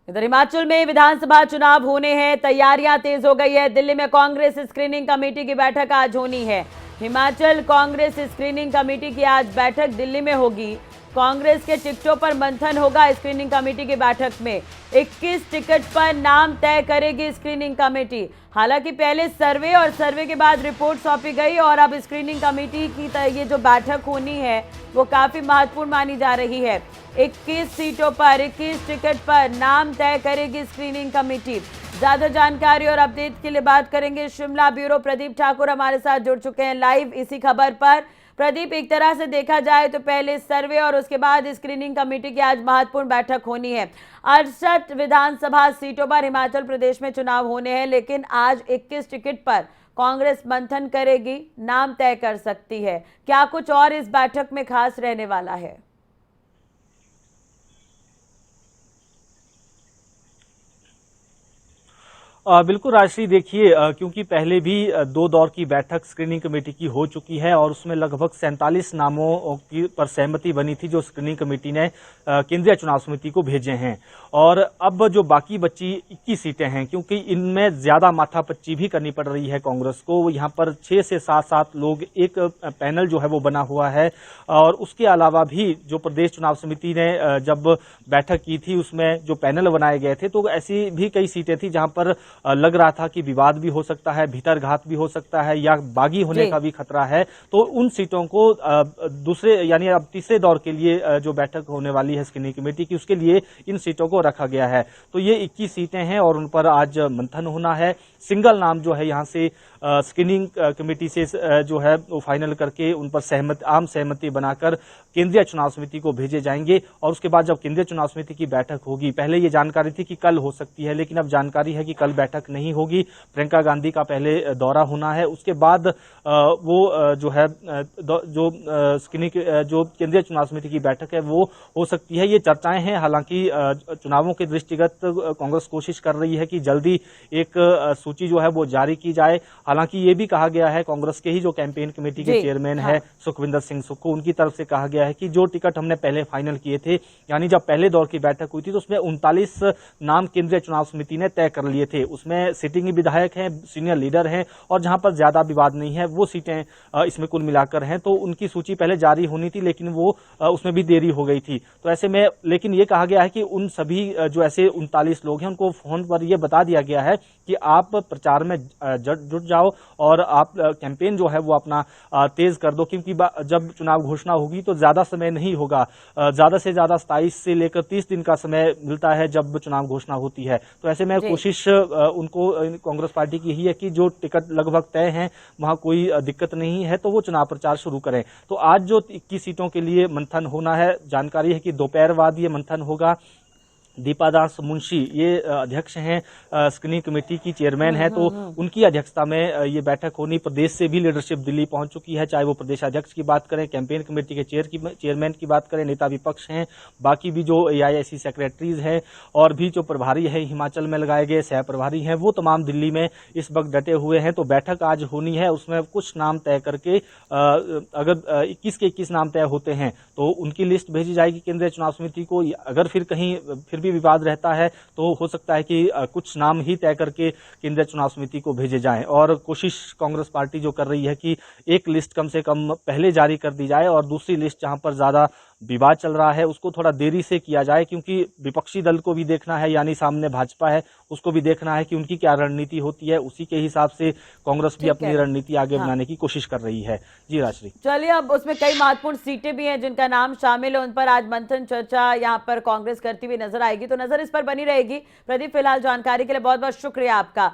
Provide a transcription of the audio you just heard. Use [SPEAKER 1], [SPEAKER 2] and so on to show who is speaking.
[SPEAKER 1] इधर हिमाचल में विधानसभा चुनाव होने हैं, तैयारियां तेज हो गई है। दिल्ली में कांग्रेस स्क्रीनिंग कमेटी की बैठक आज होनी है। हिमाचल कांग्रेस स्क्रीनिंग कमेटी की आज बैठक दिल्ली में होगी। कांग्रेस के टिकटों पर मंथन होगा स्क्रीनिंग कमेटी की बैठक में। 21 टिकट पर नाम तय करेगी स्क्रीनिंग कमेटी। हालांकि पहले सर्वे और सर्वे के बाद रिपोर्ट सौंपी गई और अब स्क्रीनिंग कमेटी की ये जो बैठक होनी है वो काफी महत्वपूर्ण मानी जा रही है। 21 सीटों पर 21 टिकट पर नाम तय करेगी स्क्रीनिंग कमेटी। ज्यादा जानकारी और अपडेट के लिए बात करेंगे शिमला ब्यूरो प्रदीप ठाकुर हमारे साथ जुड़ चुके हैं लाइव इसी खबर पर। प्रदीप, एक तरह से देखा जाए तो पहले सर्वे और उसके बाद स्क्रीनिंग कमेटी की आज महत्वपूर्ण बैठक होनी है। 68 विधानसभा सीटों पर हिमाचल प्रदेश में चुनाव होने हैं, लेकिन आज 21 टिकट पर कांग्रेस मंथन करेगी, नाम तय कर सकती है। क्या कुछ और इस बैठक में खास रहने वाला है?
[SPEAKER 2] बिल्कुल राजश्री, देखिए क्योंकि पहले भी दो दौर की बैठक स्क्रीनिंग कमेटी की हो चुकी है और उसमें लगभग 47 नामों की पर सहमति बनी थी जो स्क्रीनिंग कमेटी ने केंद्रीय चुनाव समिति को भेजे हैं। और अब जो बाकी बची 21 सीटें हैं, क्योंकि इनमें ज्यादा माथापच्ची भी करनी पड़ रही है कांग्रेस को। यहाँ पर 6 से 7 लोग, एक पैनल जो है वो बना हुआ है। और उसके अलावा भी जो प्रदेश चुनाव समिति ने जब बैठक की थी उसमें जो पैनल बनाए गए थे, तो ऐसी भी कई सीटें थी जहां पर लग रहा था कि विवाद भी हो सकता है, भीतरघात भी हो सकता है या बागी होने का भी खतरा है। तो उन सीटों को दूसरे यानी अब तीसरे दौर के लिए जो बैठक होने वाली है स्क्रीनिंग कमेटी की, उसके लिए इन सीटों को रखा गया है। तो ये 21 सीटें हैं और उन पर आज मंथन होना है। सिंगल नाम जो है यहाँ से स्क्रीनिंग कमेटी से जो है वो फाइनल करके उन पर आम सहमति बनाकर केंद्रीय चुनाव समिति को भेजे जाएंगे। और उसके बाद जब केंद्रीय चुनाव समिति की बैठक होगी, पहले ये जानकारी थी कि कल हो सकती है, लेकिन अब जानकारी है कि कल बैठक नहीं होगी। प्रियंका गांधी का पहले दौरा होना है, उसके बाद वो जो है जो स्क्रीनिंग जो केंद्रीय चुनाव समिति की बैठक है वो हो सकती है। ये चर्चाएं हैं। हालांकि चुनावों के दृष्टिगत कांग्रेस कोशिश कर रही है कि जल्दी एक सूची जो है वो जारी की जाए। हालांकि ये भी कहा गया है, कांग्रेस के ही जो कैंपेन कमेटी के चेयरमैन है सुखविंदर सिंह सुक्खू, उनकी तरफ से कहा गया है कि जो टिकट हमने पहले फाइनल किए थे, यानी जब पहले दौर की बैठक हुई थी तो उसमें 39 नाम केंद्रीय चुनाव समिति ने तय कर लिए थे। उसमें सिटिंग विधायक हैं, सीनियर लीडर हैं और जहां पर ज्यादा विवाद नहीं है वो सीटें इसमें कुल मिलाकर हैं। तो उनकी सूची पहले जारी होनी थी, लेकिन वो उसमें भी देरी हो गई थी। तो ऐसे में लेकिन ये कहा गया है कि उन सभी जो ऐसे 39 लोग हैं उनको फोन पर यह बता दिया गया है कि आप प्रचार में जुट जाओ और आप कैंपेन जो है वो अपना तेज कर दो, क्योंकि जब चुनाव घोषणा होगी तो ज्यादा समय नहीं होगा। ज्यादा से ज्यादा 27 से लेकर 30 दिन का समय मिलता है जब चुनाव घोषणा होती है। तो ऐसे में कोशिश उनको कांग्रेस पार्टी की ही है कि जो टिकट लगभग तय हैं वहां कोई दिक्कत नहीं है तो वो चुनाव प्रचार शुरू करें। तो आज जो 21 सीटों के लिए मंथन होना है, जानकारी है कि दोपहर बाद ये मंथन होगा। दीपा दास मुंशी ये अध्यक्ष हैं, स्क्रीनिंग कमेटी की चेयरमैन है, तो उनकी अध्यक्षता में ये बैठक होनी। प्रदेश से भी लीडरशिप दिल्ली पहुंच चुकी है, चाहे वो प्रदेश अध्यक्ष की बात करें, कैंपेन कमेटी के चेयरमैन की बात करें, नेता विपक्ष हैं, बाकी भी जो एआईएसी सेक्रेटरीज हैं और भी जो प्रभारी है हिमाचल में लगाए गए सह प्रभारी हैं, वो तमाम दिल्ली में इस वक्त डटे हुए हैं। तो बैठक आज होनी है, उसमें कुछ नाम तय करके अगर 21 के 21 नाम तय होते हैं तो उनकी लिस्ट भेजी जाएगी केंद्रीय चुनाव समिति को। अगर फिर भी विवाद रहता है तो हो सकता है कि कुछ नाम ही तय करके केंद्रीय चुनाव समिति को भेजे जाएं। और कोशिश कांग्रेस पार्टी जो कर रही है कि एक लिस्ट कम से कम पहले जारी कर दी जाए और दूसरी लिस्ट जहां पर ज्यादा विवाद चल रहा है उसको थोड़ा देरी से किया जाए, क्योंकि विपक्षी दल को भी देखना है, यानी सामने भाजपा है उसको भी देखना है कि उनकी क्या रणनीति होती है। उसी के हिसाब से कांग्रेस भी अपनी रणनीति आगे बनाने की कोशिश कर रही है। जी राजश्री।
[SPEAKER 1] चलिए, अब उसमें कई महत्वपूर्ण सीटें भी हैं जिनका नाम शामिल है, उन पर आज मंथन चर्चा यहाँ पर कांग्रेस करती हुई नजर आएगी, तो नजर इस पर बनी रहेगी। प्रदीप, फिलहाल जानकारी के लिए बहुत बहुत शुक्रिया आपका।